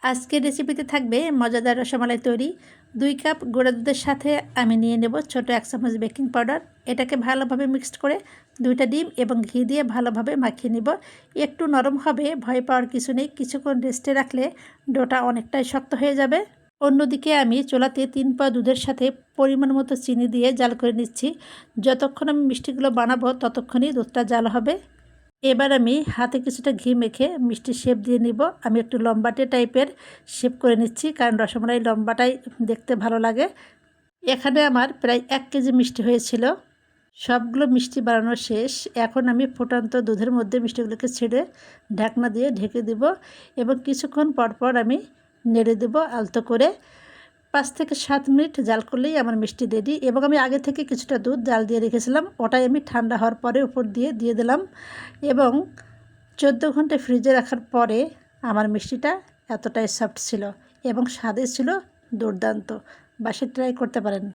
আজকের রেসিপিতে থাকবে মজাদার রসমালাই তৈরি। 2 কাপ গুঁড়া দুধের সাথে আমি নিয়ে নেব ছোট 1 চামচ বেকিং পাউডার। এটাকে ভালোভাবে মিক্সড করে 2টা ডিম এবং ঘি দিয়ে ভালোভাবে মাখিয়ে নেব। একটু নরম হবে, ভয় পাওয়ার কিছু নেই। কিছুক্ষণ রেস্টে রাখলে ডোটা অনেকটাই শক্ত হয়ে যাবে। অন্যদিকে আমি চুলাতে 3 পা দুধের সাথে পরিমাণ মতো চিনি দিয়ে জাল করে নিচ্ছি। যতক্ষণ আমি মিষ্টিগুলো বানাবো ততক্ষণই দুধটা জাল হবে। এবার আমি হাতে কিছুটা ঘি মেখে মিষ্টির শেপ দিয়ে নিব। আমি একটু লম্বাটে টাইপের শেপ করে নিচ্ছি, কারণ রসমালাই লম্বাটাই দেখতে ভালো লাগে। এখানে আমার প্রায় 1 কেজি মিষ্টি হয়েছিল। সবগুলো মিষ্টি বানানো শেষ। এখন আমি ফুটন্ত দুধের মধ্যে মিষ্টিগুলোকে ছেড়ে ঢাকনা দিয়ে ঢেকে দেব এবং কিছুক্ষণ পরপর আমি নেড়ে দেব আলতো করে। 5 থেকে 7 মিনিট জাল করলেই আমার মিষ্টি রেডি। এবং আমি আগে থেকে কিছুটা দুধ জাল দিয়ে রেখেছিলাম, ওটাই আমি ঠান্ডা হওয়ার পরে উপর দিয়ে দিলাম এবং 14 ঘন্টা ফ্রিজে রাখার পরে আমার মিষ্টিটা এতটাই সফট ছিল এবং স্বাদে ছিল দুর্দান্ত। বাসায় ট্রাই করতে পারেন।